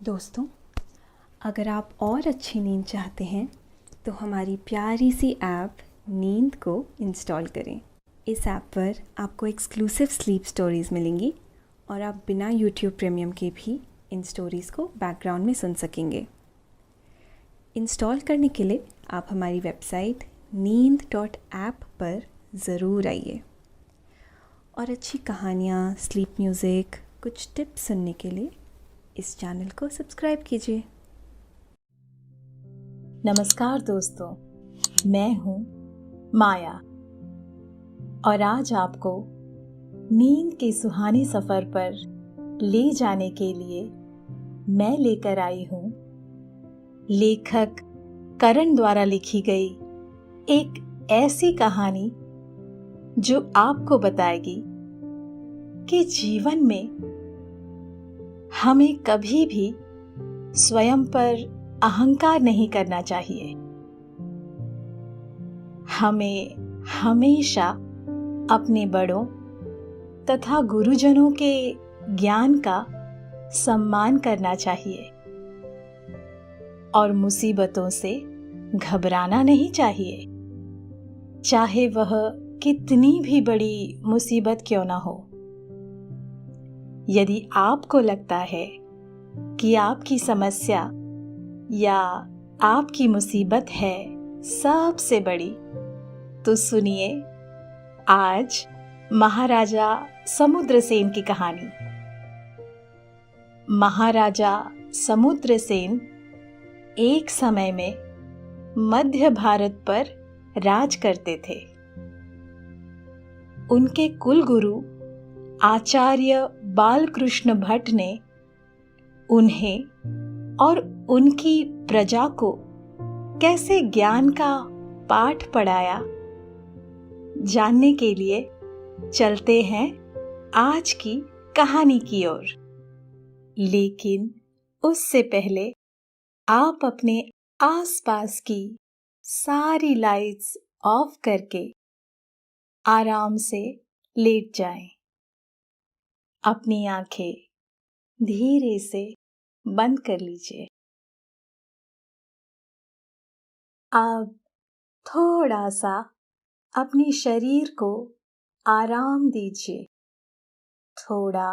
दोस्तों, अगर आप और अच्छी नींद चाहते हैं तो हमारी प्यारी सी ऐप नींद को इंस्टॉल करें। इस ऐप पर आपको एक्सक्लूसिव स्लीप स्टोरीज़ मिलेंगी और आप बिना यूट्यूब प्रीमियम के भी इन स्टोरीज़ को बैकग्राउंड में सुन सकेंगे। इंस्टॉल करने के लिए आप हमारी वेबसाइट neend.app पर ज़रूर आइए और अच्छी कहानियाँ, स्लीप म्यूज़िक, कुछ टिप्स सुनने के लिए इस चैनल को सब्सक्राइब कीजिए। नमस्कार दोस्तों, मैं हूँ माया और आज आपको नींद के सुहाने सफ़र पर ले जाने के लिए मैं लेकर आई हूँ लेखक करण द्वारा लिखी गई एक ऐसी कहानी जो आपको बताएगी कि जीवन में हमें कभी भी स्वयं पर अहंकार नहीं करना चाहिए। हमें हमेशा अपने बड़ों तथा गुरुजनों के ज्ञान का सम्मान करना चाहिए और मुसीबतों से घबराना नहीं चाहिए, चाहे वह कितनी भी बड़ी मुसीबत क्यों ना हो। यदि आपको लगता है कि आपकी समस्या या आपकी मुसीबत है सबसे बड़ी, तो सुनिए आज महाराजा समुद्रसेन की कहानी। महाराजा समुद्रसेन एक समय में मध्य भारत पर राज करते थे। उनके कुलगुरु आचार्य बालकृष्ण भट्ट ने उन्हें और उनकी प्रजा को कैसे ज्ञान का पाठ पढ़ाया, जानने के लिए चलते हैं आज की कहानी की ओर। लेकिन उससे पहले आप अपने आसपास की सारी लाइट्स ऑफ करके आराम से लेट जाएं। अपनी आंखें धीरे से बंद कर लीजिए। अब थोड़ा सा अपने शरीर को आराम दीजिए, थोड़ा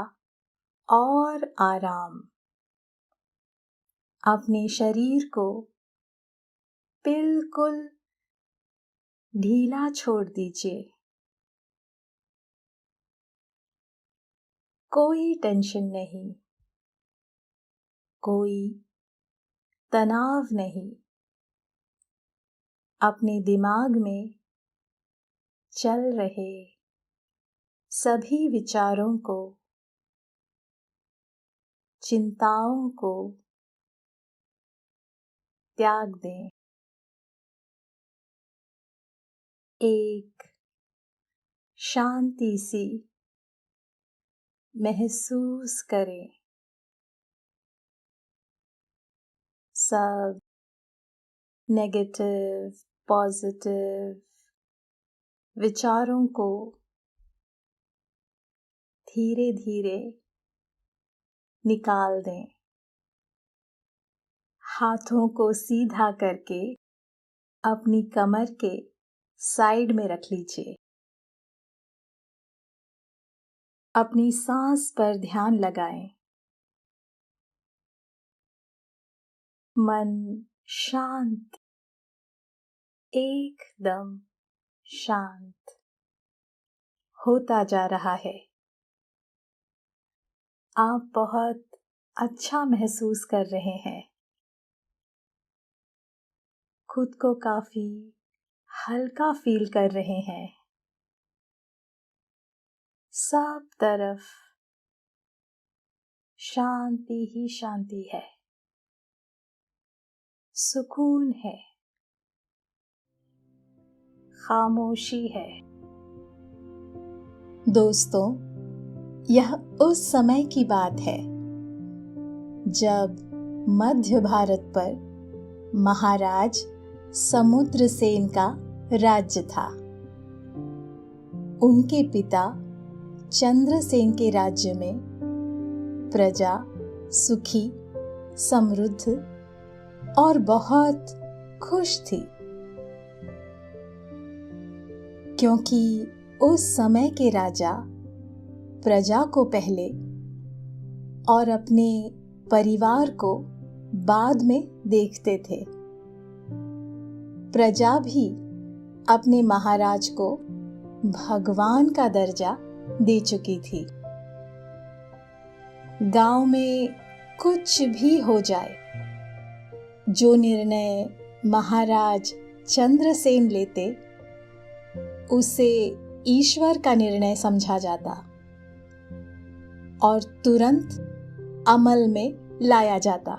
और आराम। अपने शरीर को बिल्कुल ढीला छोड़ दीजिए। कोई टेंशन नहीं, कोई तनाव नहीं। अपने दिमाग में चल रहे सभी विचारों को, चिंताओं को त्याग दें। एक शांति सी महसूस करें। सब नेगेटिव, पॉजिटिव विचारों को धीरे धीरे निकाल दें। हाथों को सीधा करके अपनी कमर के साइड में रख लीजिए। अपनी सांस पर ध्यान लगाएं। मन शांत, एकदम शांत होता जा रहा है। आप बहुत अच्छा महसूस कर रहे हैं। खुद को काफी हल्का फील कर रहे हैं। सब तरफ शांति ही शांति है, सुकून है, खामोशी है। दोस्तों, यह उस समय की बात है जब मध्य भारत पर महाराज समुद्रसेन का राज्य था। उनके पिता चंद्रसेन के राज्य में प्रजा सुखी समृद्ध और बहुत खुश थी, क्योंकि उस समय के राजा प्रजा को पहले और अपने परिवार को बाद में देखते थे। प्रजा भी अपने महाराज को भगवान का दर्जा दे चुकी थी। गांव में कुछ भी हो जाए, जो निर्णय महाराज चंद्रसेन लेते उसे ईश्वर का निर्णय समझा जाता और तुरंत अमल में लाया जाता।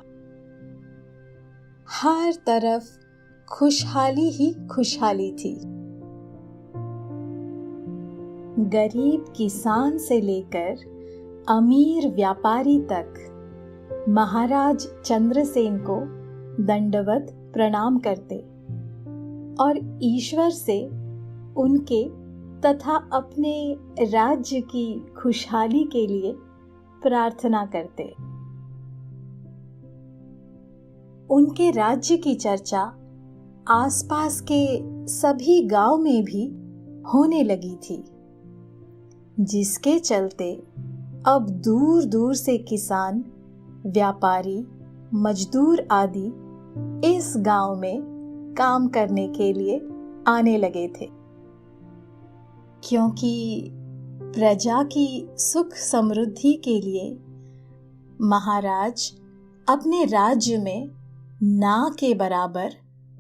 हर तरफ खुशहाली ही खुशहाली थी। गरीब किसान से लेकर अमीर व्यापारी तक महाराज चंद्रसेन को दंडवत प्रणाम करते और ईश्वर से उनके तथा अपने राज्य की खुशहाली के लिए प्रार्थना करते। उनके राज्य की चर्चा आसपास के सभी गांव में भी होने लगी थी, जिसके चलते अब दूर दूर से किसान, व्यापारी, मजदूर आदि इस गांव में काम करने के लिए आने लगे थे, क्योंकि प्रजा की सुख समृद्धि के लिए महाराज अपने राज्य में ना के बराबर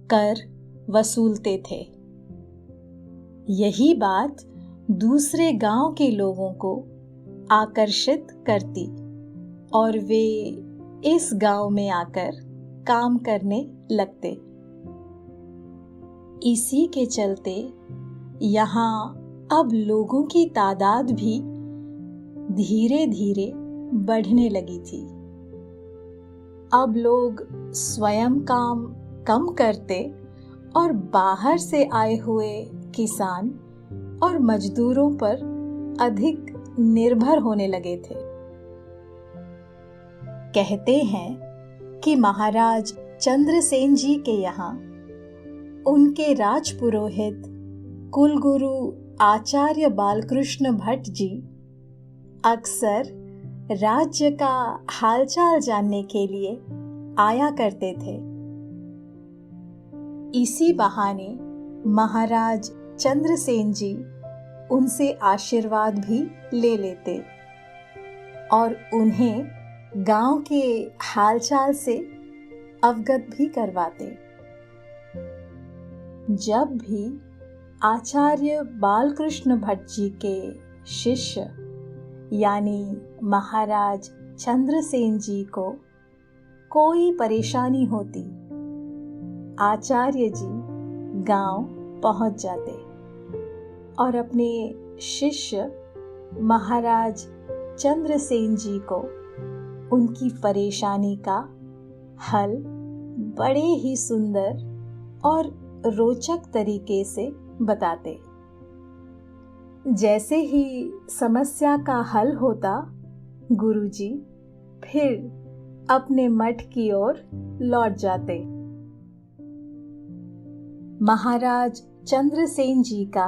कर वसूलते थे। यही बात दूसरे गांव के लोगों को आकर्षित करती और वे इस गांव में आकर काम करने लगते। इसी के चलते यहाँ अब लोगों की तादाद भी धीरे धीरे बढ़ने लगी थी। अब लोग स्वयं काम कम करते और बाहर से आए हुए किसान और मजदूरों पर अधिक निर्भर होने लगे थे। कहते हैं कि महाराज चंद्रसेन जी के यहाँ उनके राजपुरोहित कुलगुरु आचार्य बालकृष्ण भट्ट जी अक्सर राज्य का हालचाल जानने के लिए आया करते थे। इसी बहाने महाराज चंद्रसेन जी उनसे आशीर्वाद भी ले लेते और उन्हें गांव के हालचाल से अवगत भी करवाते। जब भी आचार्य बालकृष्ण भट्ट जी के शिष्य यानी महाराज चंद्रसेन जी को कोई परेशानी होती, आचार्य जी गांव पहुंच जाते और अपने शिष्य महाराज चंद्रसेन जी को उनकी परेशानी का हल बड़े ही सुंदर और रोचक तरीके से बताते। जैसे ही समस्या का हल होता, गुरुजी फिर अपने मठ की ओर लौट जाते। महाराज चंद्रसेन जी का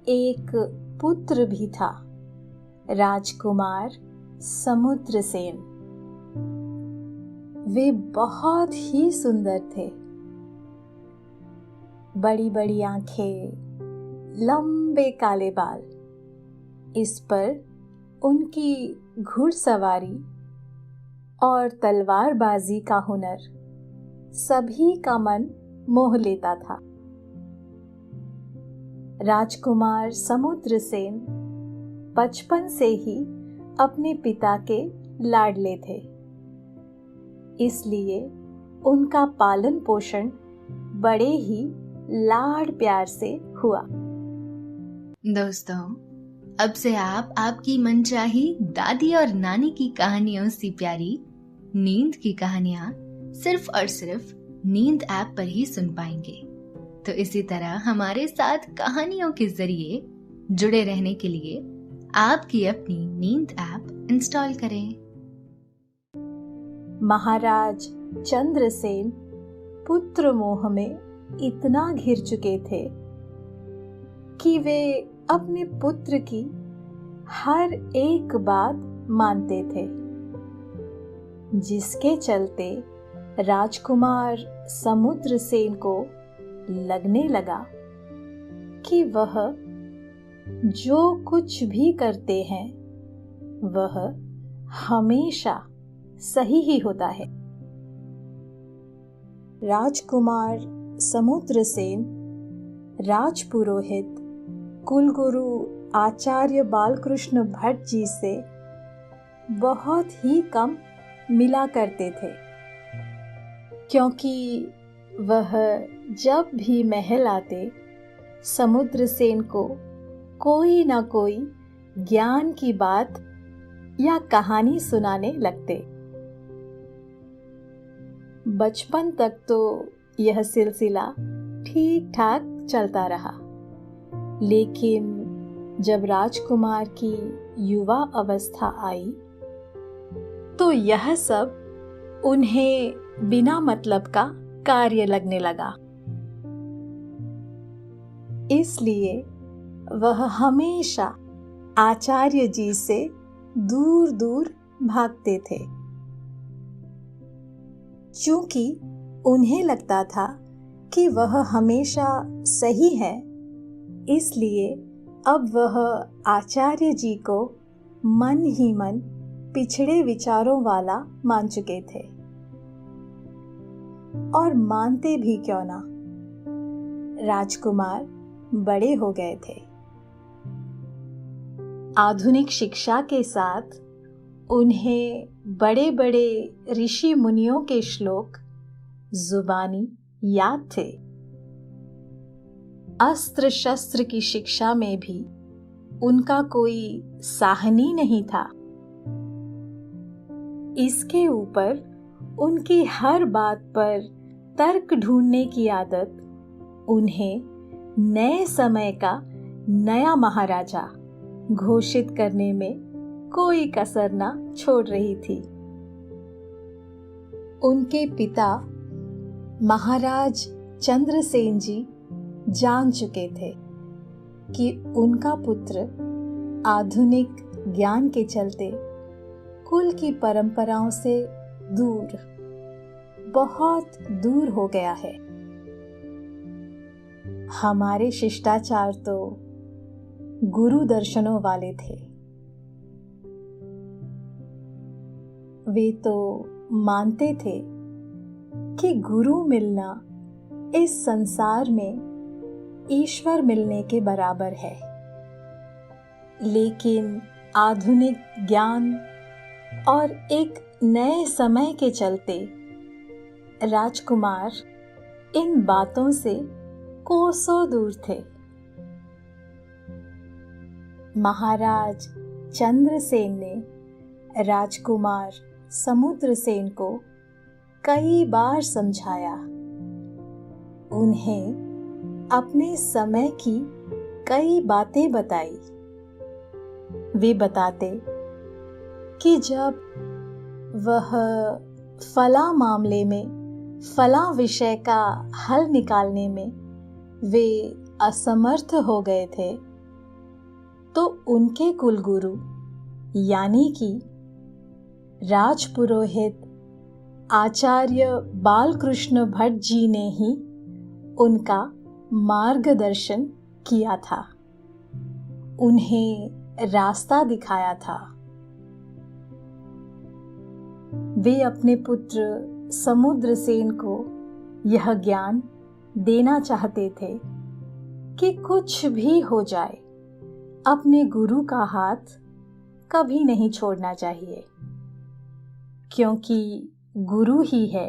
एक पुत्र भी था, राजकुमार समुद्रसेन। वे बहुत ही सुंदर थे। बड़ी बड़ी आंखें, लंबे काले बाल, इस पर उनकी घुड़सवारी और तलवारबाजी का हुनर सभी का मन मोह लेता था। राजकुमार समुद्रसेन बचपन से ही अपने पिता के लाडले थे, इसलिए उनका पालन पोषण बड़े ही लाड प्यार से हुआ। दोस्तों, अब से आप आपकी मनचाही दादी और नानी की कहानियों से प्यारी नींद की कहानियां सिर्फ और सिर्फ नींद ऐप पर ही सुन पाएंगे। तो इसी तरह हमारे साथ कहानियों के जरिए जुड़े रहने के लिए आपकी अपनी नींद ऐप इंस्टॉल करें। महाराज चंद्रसेन पुत्र मोह में इतना घिर चुके थे कि वे अपने पुत्र की हर एक बात मानते थे, जिसके चलते राजकुमार समुद्रसेन को लगने लगा कि वह जो कुछ भी करते हैं वह हमेशा सही ही होता है। राजकुमार समुद्रसेन राजपुरोहित कुलगुरु आचार्य बालकृष्ण भट्ट जी से बहुत ही कम मिला करते थे, क्योंकि वह जब भी महल आते समुद्रसेन को कोई ना कोई ज्ञान की बात या कहानी सुनाने लगते। बचपन तक तो यह सिलसिला ठीक ठाक चलता रहा, लेकिन जब राजकुमार की युवा अवस्था आई तो यह सब उन्हें बिना मतलब का कार्य लगने लगा। इसलिए वह हमेशा आचार्य जी से दूर दूर भागते थे। क्योंकि उन्हें लगता था कि वह हमेशा सही है, इसलिए अब वह आचार्य जी को मन ही मन पिछड़े विचारों वाला मान चुके थे। और मानते भी क्यों ना, राजकुमार बड़े हो गए थे। आधुनिक शिक्षा के साथ उन्हें बड़े बड़े ऋषि मुनियों के श्लोक जुबानी याद थे। अस्त्र शस्त्र की शिक्षा में भी उनका कोई साहनी नहीं था। इसके ऊपर उनकी हर बात पर तर्क ढूंढने की आदत उन्हें नए समय का नया महाराजा घोषित करने में कोई कसर न छोड़ रही थी। उनके पिता महाराज चंद्रसेन जी जान चुके थे कि उनका पुत्र आधुनिक ज्ञान के चलते कुल की परंपराओं से दूर, बहुत दूर हो गया है। हमारे शिष्टाचार तो गुरु दर्शनों वाले थे। वे तो मानते थे कि गुरु मिलना इस संसार में ईश्वर मिलने के बराबर है। लेकिन आधुनिक ज्ञान और एक नए समय के चलते राजकुमार इन बातों से कोसों दूर थे। महाराज चंद्रसेन ने राजकुमार समुद्रसेन को कई बार समझाया। उन्हें अपने समय की कई बातें बताई। वे बताते कि जब वह फला मामले में, फला विषय का हल निकालने में वे असमर्थ हो गए थे, तो उनके कुलगुरु यानी कि राजपुरोहित आचार्य बालकृष्ण भट्ट जी ने ही उनका मार्गदर्शन किया था, उन्हें रास्ता दिखाया था। वे अपने पुत्र समुद्रसेन को यह ज्ञान देना चाहते थे कि कुछ भी हो जाए, अपने गुरु का हाथ कभी नहीं छोड़ना चाहिए, क्योंकि गुरु ही है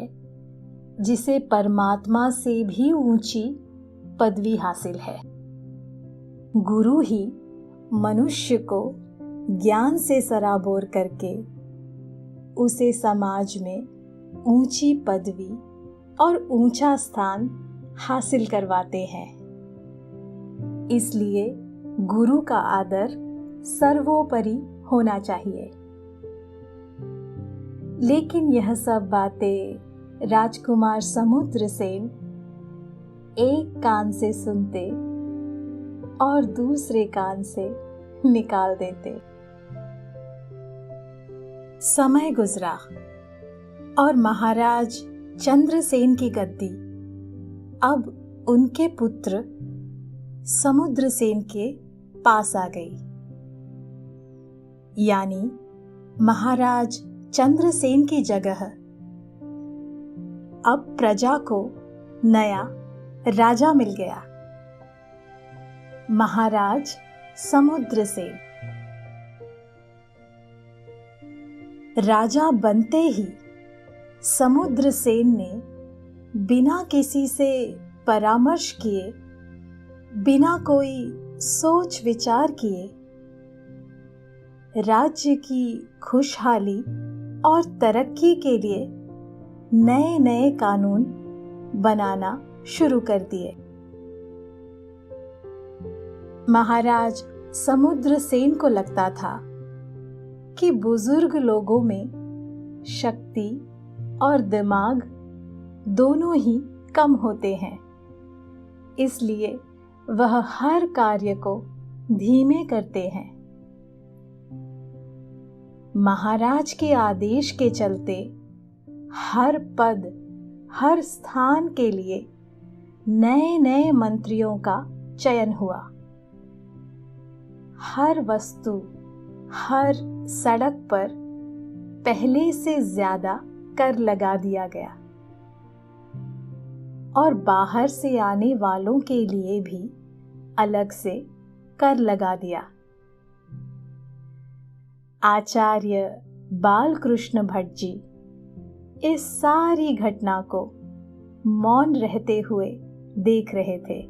जिसे परमात्मा से भी ऊंची पदवी हासिल है। गुरु ही मनुष्य को ज्ञान से सराबोर करके उसे समाज में ऊंची पदवी और ऊंचा स्थान हासिल करवाते हैं। इसलिए गुरु का आदर सर्वोपरि होना चाहिए। लेकिन यह सब बातें राजकुमार समुद्रसेन एक कान से सुनते और दूसरे कान से निकाल देते। समय गुजरा और महाराज चंद्रसेन की गद्दी अब उनके पुत्र समुद्रसेन के पास आ गई। यानी महाराज चंद्रसेन की जगह अब प्रजा को नया राजा मिल गया, महाराज समुद्रसेन। राजा बनते ही समुद्रसेन ने बिना किसी से परामर्श किए, बिना कोई सोच विचार किए, राज्य की खुशहाली और तरक्की के लिए नए नए कानून बनाना शुरू कर दिए। महाराज समुद्रसेन को लगता था कि बुजुर्ग लोगों में शक्ति और दिमाग दोनों ही कम होते हैं, इसलिए वह हर कार्य को धीमे करते हैं। महाराज के आदेश के चलते हर पद, हर स्थान के लिए नए नए मंत्रियों का चयन हुआ। हर वस्तु, हर सड़क पर पहले से ज्यादा कर लगा दिया गया और बाहर से आने वालों के लिए भी अलग से कर लगा दिया। आचार्य बालकृष्ण भट्ट जी इस सारी घटना को मौन रहते हुए देख रहे थे।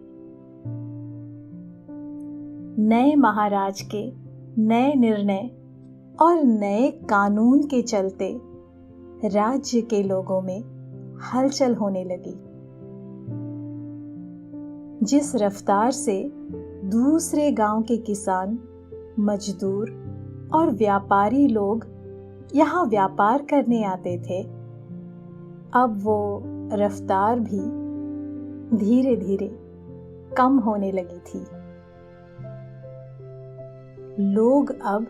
नए महाराज के नए निर्णय और नए कानून के चलते राज्य के लोगों में हलचल होने लगी। जिस रफ्तार से दूसरे गांव के किसान, मजदूर और व्यापारी लोग यहाँ व्यापार करने आते थे, अब वो रफ्तार भी धीरे धीरे कम होने लगी थी। लोग अब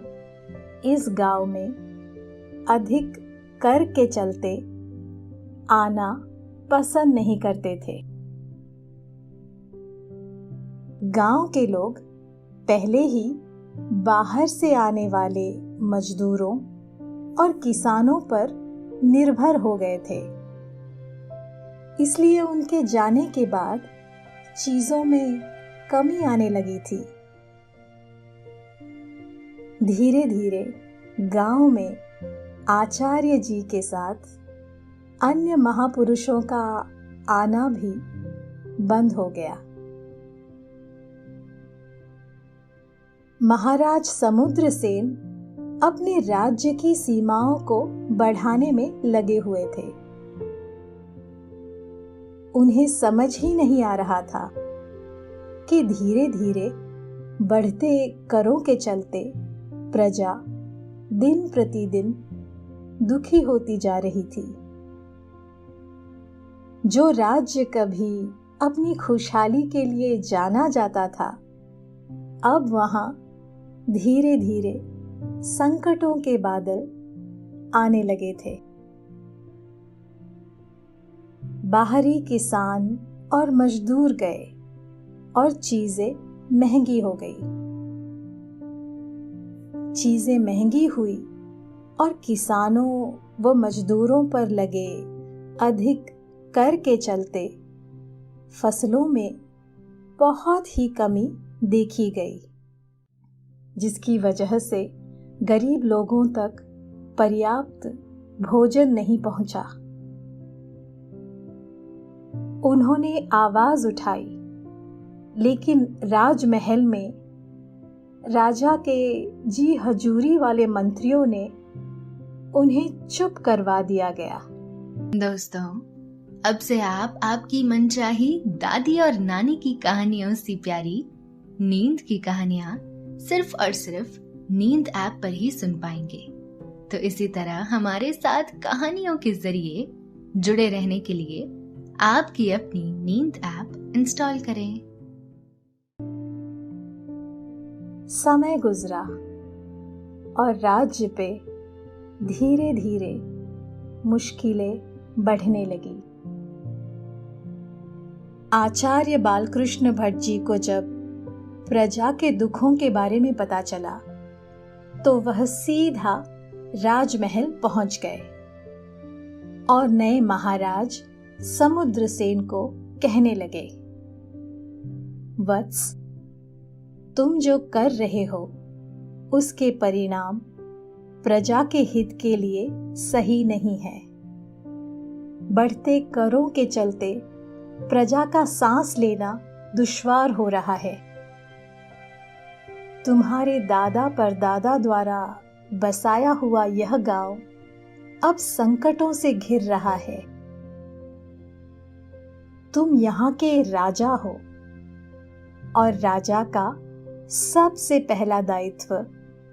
इस गांव में अधिक कर के चलते आना पसंद नहीं करते थे। गांव के लोग पहले ही बाहर से आने वाले मजदूरों और किसानों पर निर्भर हो गए थे, इसलिए उनके जाने के बाद चीजों में कमी आने लगी थी। धीरे धीरे गांव में आचार्य जी के साथ अन्य महापुरुषों का आना भी बंद हो गया। महाराज समुद्रसेन अपने राज्य की सीमाओं को बढ़ाने में लगे हुए थे। उन्हें समझ ही नहीं आ रहा था कि धीरे धीरे बढ़ते करों के चलते प्रजा दिन प्रतिदिन दुखी होती जा रही थी। जो राज्य कभी अपनी खुशहाली के लिए जाना जाता था, अब वहां धीरे धीरे संकटों के बादल आने लगे थे। बाहरी किसान और मजदूर गए और चीजें महंगी हो गई। चीजें महंगी हुई और किसानों व मजदूरों पर लगे अधिक कर के चलते फसलों में बहुत ही कमी देखी गई, जिसकी वजह से गरीब लोगों तक पर्याप्त भोजन नहीं पहुंचा। उन्होंने आवाज उठाई, लेकिन राजमहल में राजा के जी हजूरी वाले मंत्रियों ने उन्हें चुप करवा दिया गया। दोस्तों, अब से आप आपकी मनचाही दादी और नानी की कहानियों से प्यारी नींद की कहानियां सिर्फ और सिर्फ नींद ऐप पर ही सुन पाएंगे। तो इसी तरह हमारे साथ कहानियों के जरिए जुड़े रहने के लिए आपकी अपनी नींद ऐप इंस्टॉल करें। समय गुजरा और राज्य पे धीरे धीरे मुश्किलें बढ़ने लगी। आचार्य बालकृष्ण भट्ट जी को जब प्रजा के दुखों के बारे में पता चला तो वह सीधा राजमहल पहुंच गए और नए महाराज समुद्रसेन को कहने लगे, वत्स, तुम जो कर रहे हो उसके परिणाम प्रजा के हित के लिए सही नहीं है। बढ़ते करों के चलते प्रजा का सांस लेना दुश्वार हो रहा है। तुम्हारे दादा परदादा द्वारा बसाया हुआ यह गांव अब संकटों से घिर रहा है। तुम यहाँ के राजा हो और राजा का सबसे पहला दायित्व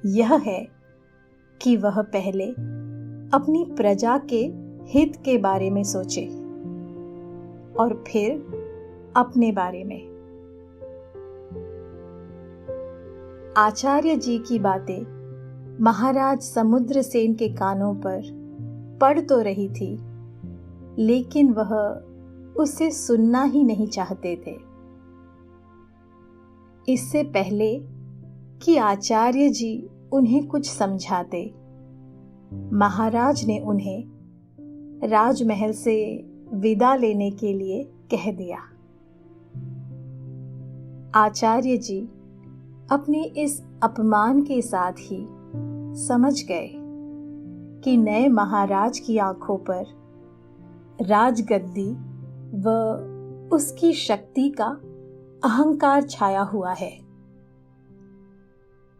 यह है कि वह पहले अपनी प्रजा के हित के बारे में सोचे और फिर अपने बारे में। आचार्य जी की बातें महाराज समुद्रसेन के कानों पर पड़ तो रही थी, लेकिन वह उसे सुनना ही नहीं चाहते थे। इससे पहले कि आचार्य जी उन्हें कुछ समझाते, महाराज ने उन्हें राजमहल से विदा लेने के लिए कह दिया। आचार्य जी अपने इस अपमान के साथ ही समझ गए कि नए महाराज की आंखों पर राजगद्दी व उसकी शक्ति का अहंकार छाया हुआ है।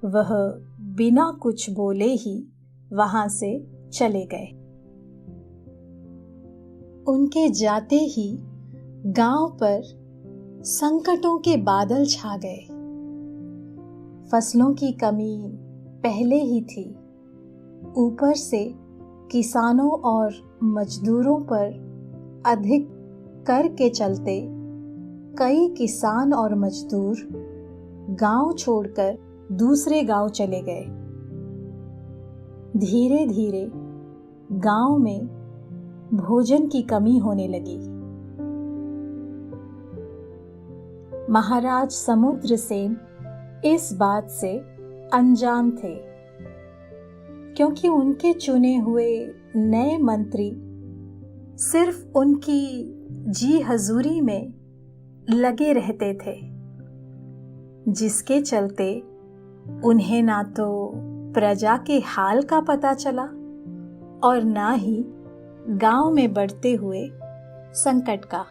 वह बिना कुछ बोले ही वहां से चले गए। उनके जाते ही गांव पर संकटों के बादल छा गए। फसलों की कमी पहले ही थी, ऊपर से किसानों और मजदूरों पर अधिक कर के चलते कई किसान और मजदूर गांव छोड़कर दूसरे गांव चले गए। धीरे धीरे गांव में भोजन की कमी होने लगी। महाराज समुद्रसेन इस बात से अनजान थे, क्योंकि उनके चुने हुए नए मंत्री सिर्फ उनकी जी हजूरी में लगे रहते थे, जिसके चलते उन्हें ना तो प्रजा के हाल का पता चला और ना ही गांव में बढ़ते हुए संकट का।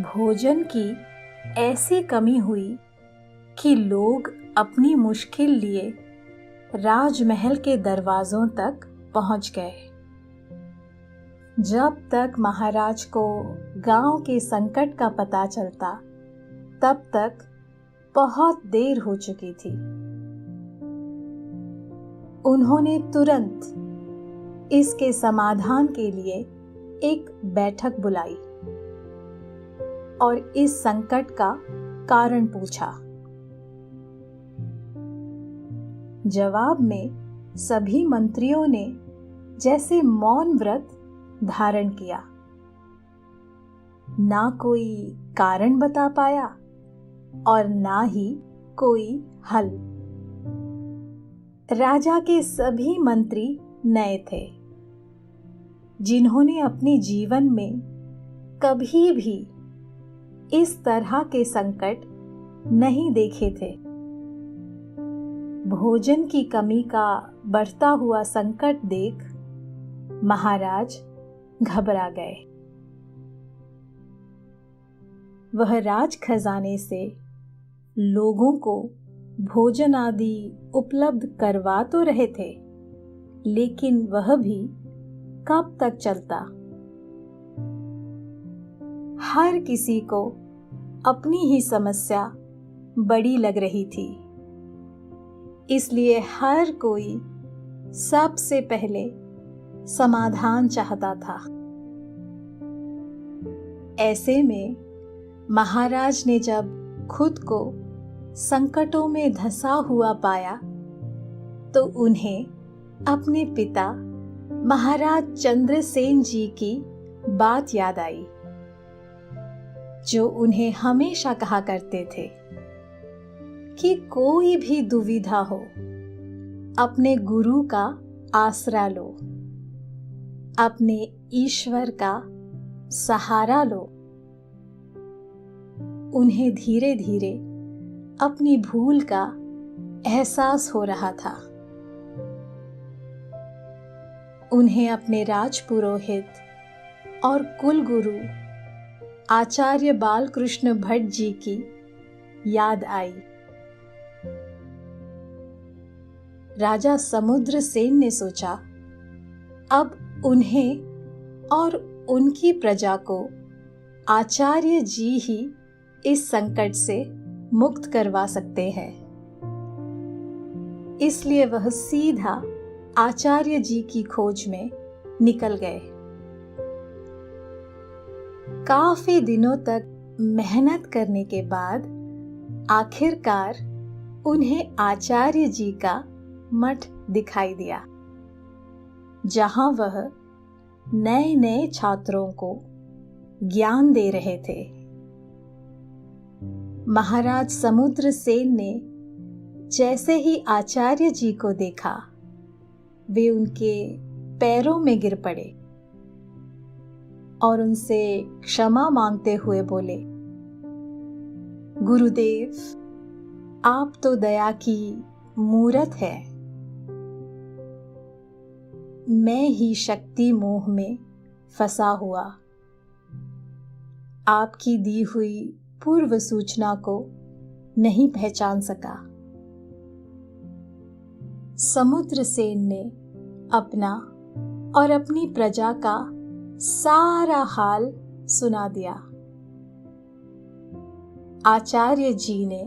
भोजन की ऐसी कमी हुई कि लोग अपनी मुश्किल लिए राजमहल के दरवाजों तक पहुंच गए। जब तक महाराज को गांव के संकट का पता चलता, तब तक बहुत देर हो चुकी थी। उन्होंने तुरंत इसके समाधान के लिए एक बैठक बुलाई और इस संकट का कारण पूछा। जवाब में सभी मंत्रियों ने जैसे मौन व्रत धारण किया। ना कोई कारण बता पाया और ना ही कोई हल। राजा के सभी मंत्री नए थे, जिन्होंने अपने जीवन में कभी भी इस तरह के संकट नहीं देखे थे। भोजन की कमी का बढ़ता हुआ संकट देख महाराज घबरा गए। वह राज खजाने से लोगों को भोजन आदि उपलब्ध करवा तो रहे थे, लेकिन वह भी कब तक चलता। हर किसी को अपनी ही समस्या बड़ी लग रही थी, इसलिए हर कोई सबसे पहले समाधान चाहता था। ऐसे में महाराज ने जब खुद को संकटों में धंसा हुआ पाया तो उन्हें अपने पिता महाराज चंद्रसेन जी की बात याद आई, जो उन्हें हमेशा कहा करते थे कि कोई भी दुविधा हो, अपने गुरु का आसरा लो, अपने ईश्वर का सहारा लो। उन्हें धीरे धीरे अपनी भूल का एहसास हो रहा था। उन्हें अपने राजपुरोहित और कुलगुरु आचार्य बालकृष्ण भट्ट जी की याद आई। राजा समुद्रसेन ने सोचा, अब उन्हें और उनकी प्रजा को आचार्य जी ही इस संकट से मुक्त करवा सकते हैं। इसलिए वह सीधा आचार्य जी की खोज में निकल गए। काफी दिनों तक मेहनत करने के बाद आखिरकार उन्हें आचार्य जी का मठ दिखाई दिया, जहां वह नए नए छात्रों को ज्ञान दे रहे थे। महाराज समुद्रसेन ने जैसे ही आचार्य जी को देखा, वे उनके पैरों में गिर पड़े और उनसे क्षमा मांगते हुए बोले, गुरुदेव, आप तो दया की मूरत है। मैं ही शक्ति मोह में फंसा हुआ आपकी दी हुई पूर्व सूचना को नहीं पहचान सका। समुद्रसेन ने अपना और अपनी प्रजा का सारा हाल सुना दिया। आचार्य जी ने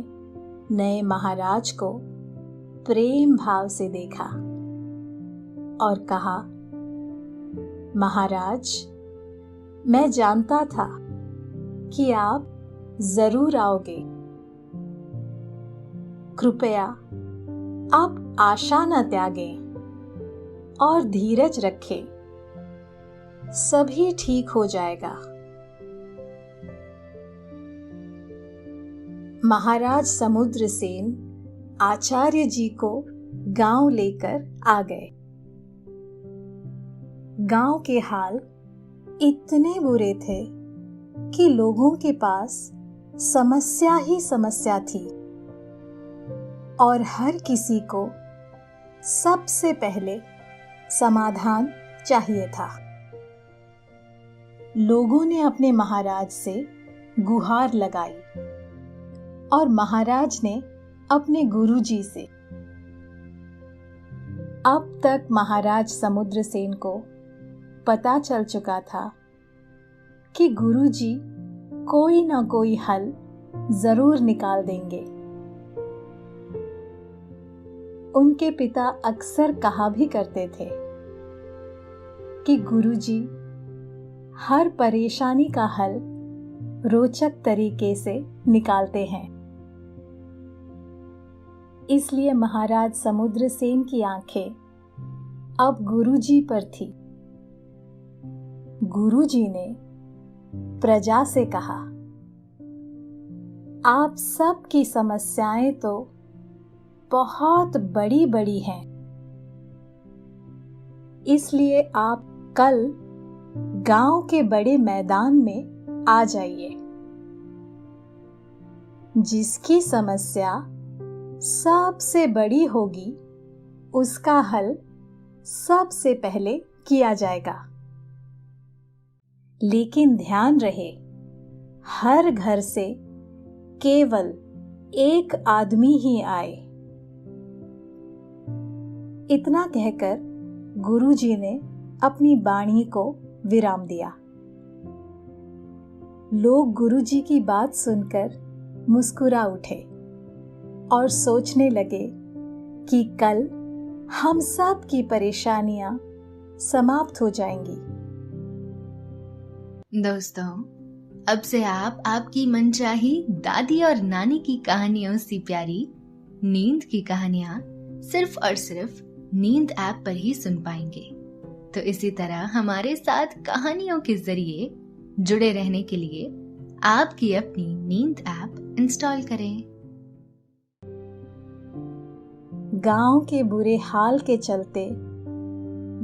नए महाराज को प्रेम भाव से देखा और कहा, महाराज, मैं जानता था कि आप जरूर आओगे। कृपया आप आशा न त्यागें और धीरज रखें, सभी ठीक हो जाएगा। महाराज समुद्रसेन आचार्य जी को गांव लेकर आ गए। गांव के हाल इतने बुरे थे कि लोगों के पास समस्या ही समस्या थी और हर किसी को सबसे पहले समाधान चाहिए था। लोगों ने अपने महाराज से गुहार लगाई और महाराज ने अपने गुरुजी से। अब तक महाराज समुद्रसेन को पता चल चुका था कि गुरुजी कोई ना कोई हल जरूर निकाल देंगे। उनके पिता अक्सर कहा भी करते थे कि गुरुजी हर परेशानी का हल रोचक तरीके से निकालते हैं। इसलिए महाराज समुद्रसेन की आंखें अब गुरुजी पर थी। गुरुजी ने प्रजा से कहा, आप सब की समस्याएं तो बहुत बड़ी बड़ी हैं, इसलिए आप कल गांव के बड़े मैदान में आ जाइए। जिसकी समस्या सबसे बड़ी होगी उसका हल सबसे पहले किया जाएगा। लेकिन ध्यान रहे, हर घर से केवल एक आदमी ही आए। इतना कहकर गुरुजी ने अपनी वाणी को विराम दिया। लोग गुरुजी की बात सुनकर मुस्कुरा उठे और सोचने लगे कि कल हम सब की परेशानियां समाप्त हो जाएंगी। दोस्तों, अब से आप आपकी मनचाही दादी और नानी की कहानियों से प्यारी नींद की कहानियां सिर्फ और सिर्फ नींद ऐप पर ही सुन पाएंगे। तो इसी तरह हमारे साथ कहानियों के जरिए जुड़े रहने के लिए आपकी अपनी नींद ऐप इंस्टॉल करें। गांव के बुरे हाल के चलते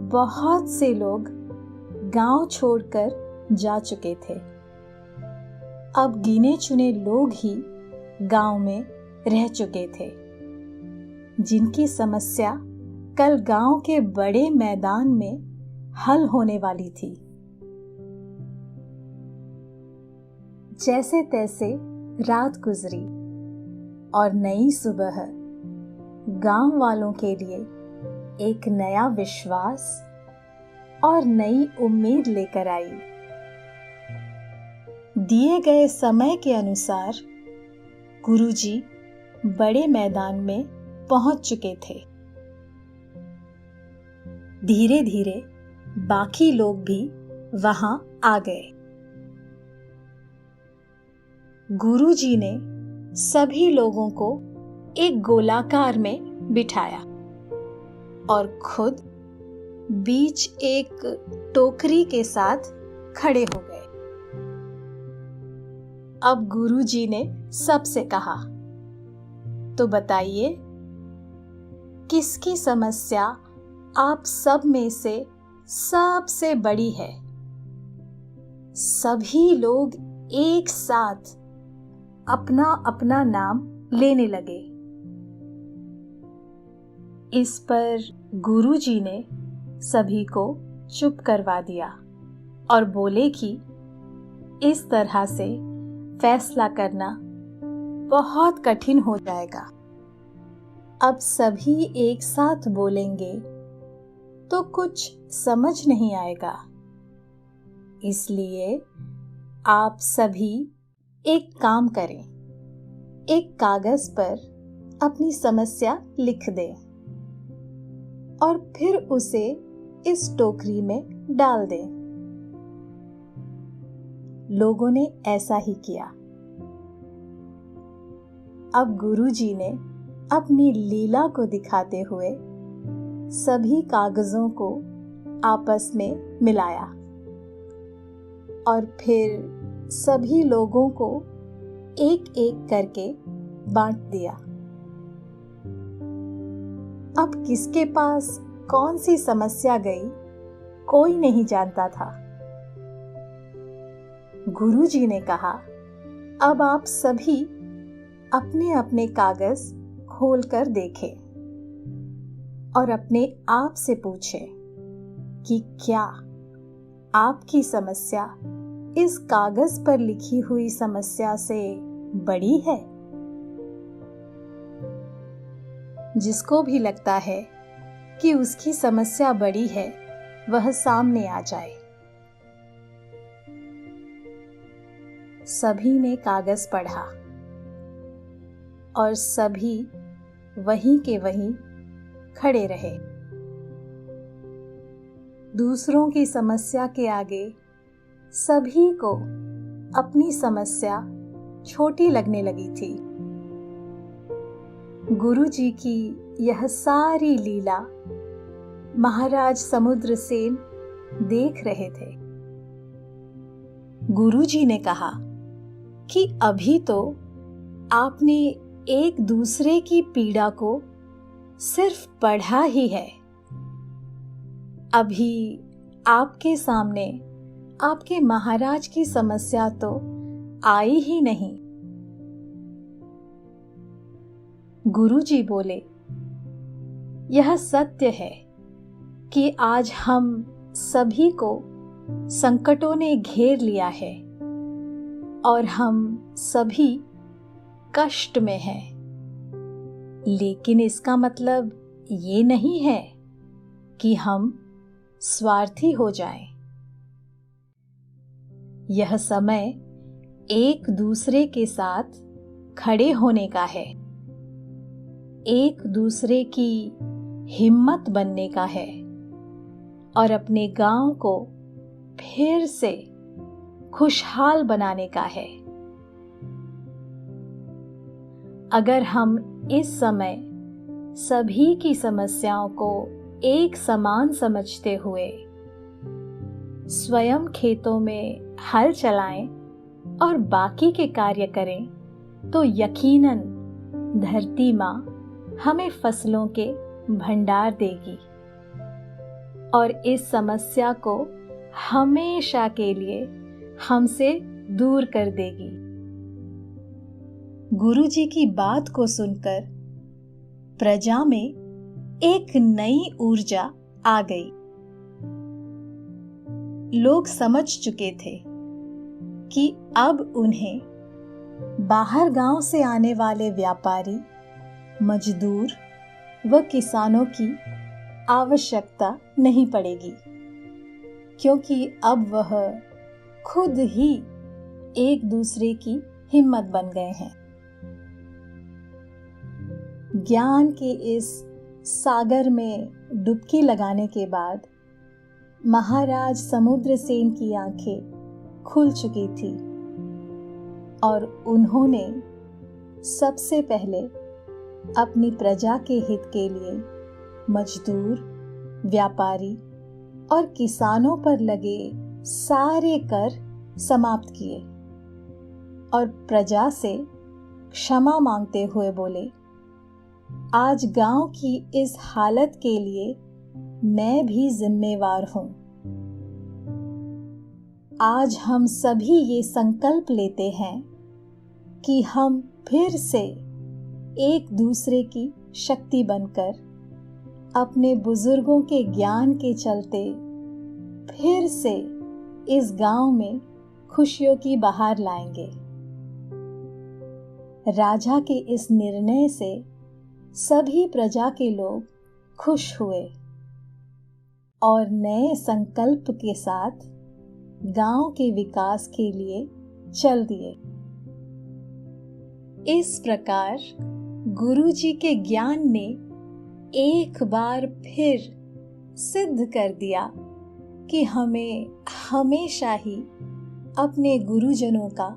बहुत से लोग गांव छोड़कर जा चुके थे। अब गिने चुने लोग ही गांव में रह चुके थे, जिनकी समस्या कल गांव के बड़े मैदान में हल होने वाली थी। जैसे तैसे रात गुजरी और नई सुबह गांव वालों के लिए एक नया विश्वास और नई उम्मीद लेकर आई। दिए गए समय के अनुसार गुरुजी बड़े मैदान में पहुंच चुके थे। धीरे धीरे बाकी लोग भी वहां आ गए। गुरुजी ने सभी लोगों को एक गोलाकार में बिठाया और खुद बीच एक टोकरी के साथ खड़े हो गए। अब गुरुजी ने सबसे कहा, तो बताइए किसकी समस्या आप सब में से सबसे बड़ी है? सभी लोग एक साथ अपना अपना नाम लेने लगे। इस पर गुरुजी ने सभी को चुप करवा दिया और बोले कि इस तरह से फैसला करना बहुत कठिन हो जाएगा। अब सभी एक साथ बोलेंगे तो कुछ समझ नहीं आएगा। इसलिए आप सभी एक काम करें, एक कागज पर अपनी समस्या लिख दें और फिर उसे इस टोकरी में डाल दें। लोगों ने ऐसा ही किया। अब गुरुजी ने अपनी लीला को दिखाते हुए सभी कागजों को आपस में मिलाया और फिर सभी लोगों को एक एक करके बांट दिया। अब किसके पास कौन सी समस्या गई, कोई नहीं जानता था। गुरुजी ने कहा, अब आप सभी अपने अपने कागज खोलकर देखें और अपने आप से पूछें कि क्या आपकी समस्या इस कागज पर लिखी हुई समस्या से बड़ी है? जिसको भी लगता है कि उसकी समस्या बड़ी है, वह सामने आ जाए। सभी ने कागज पढ़ा और सभी वहीं के वहीं खड़े रहे। दूसरों की समस्या के आगे सभी को अपनी समस्या छोटी लगने लगी थी। गुरुजी की यह सारी लीला महाराज समुद्रसेन देख रहे थे। गुरुजी ने कहा कि अभी तो आपने एक दूसरे की पीड़ा को सिर्फ पढ़ा ही है। अभी आपके सामने आपके महाराज की समस्या तो आई ही नहीं। गुरुजी बोले, यह सत्य है कि आज हम सभी को संकटों ने घेर लिया है और हम सभी कष्ट में हैं। लेकिन इसका मतलब ये नहीं है कि हम स्वार्थी हो जाएं। यह समय एक दूसरे के साथ खड़े होने का है, एक दूसरे की हिम्मत बनने का है और अपने गांव को फिर से खुशहाल बनाने का है। अगर हम इस समय सभी की समस्याओं को एक समान समझते हुए स्वयं खेतों में हल चलाएं और बाकी के कार्य करें, तो यकीनन धरती माँ हमें फसलों के भंडार देगी और इस समस्या को हमेशा के लिए हमसे दूर कर देगी। गुरुजी की बात को सुनकर प्रजा में एक नई ऊर्जा आ गई। लोग समझ चुके थे कि अब उन्हें बाहर गांव से आने वाले व्यापारी, मजदूर व किसानों की आवश्यकता नहीं पड़ेगी, क्योंकि अब वह खुद ही एक दूसरे की हिम्मत बन गए हैं। ज्ञान के इस सागर में डुबकी लगाने के बाद महाराज समुद्रसेन की आंखें खुल चुकी थी और उन्होंने सबसे पहले अपनी प्रजा के हित के लिए मजदूर, व्यापारी और किसानों पर लगे सारे कर समाप्त किए और प्रजा से क्षमा मांगते हुए बोले, आज गांव की इस हालत के लिए मैं भी जिम्मेवार हूं। आज हम सभी ये संकल्प लेते हैं कि हम फिर से एक दूसरे की शक्ति बनकर अपने बुजुर्गों के ज्ञान के चलते फिर से इस गांव में खुशियों की बहार लाएंगे। राजा के इस निर्णय से सभी प्रजा के लोग खुश हुए और नए संकल्प के साथ गांव के विकास के लिए चल दिए। इस प्रकार गुरुजी के ज्ञान ने एक बार फिर सिद्ध कर दिया कि हमें हमेशा ही अपने गुरुजनों का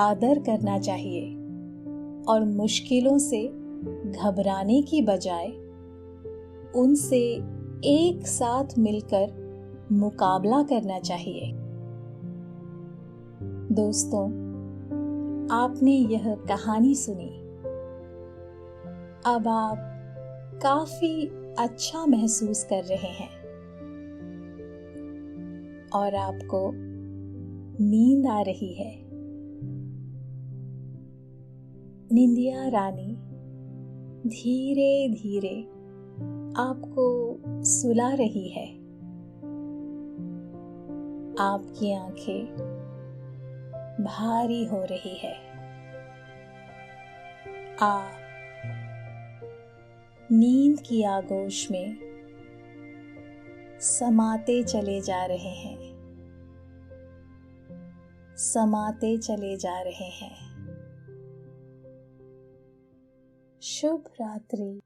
आदर करना चाहिए और मुश्किलों से घबराने की बजाय उनसे एक साथ मिलकर मुकाबला करना चाहिए। दोस्तों, आपने यह कहानी सुनी। अब आप काफी अच्छा महसूस कर रहे हैं और आपको नींद आ रही है। निंदिया रानी धीरे धीरे आपको सुला रही है। आपकी आंखें भारी हो रही है। आप नींद की आगोश में समाते चले जा रहे हैं, समाते चले जा रहे हैं। शुभ रात्रि।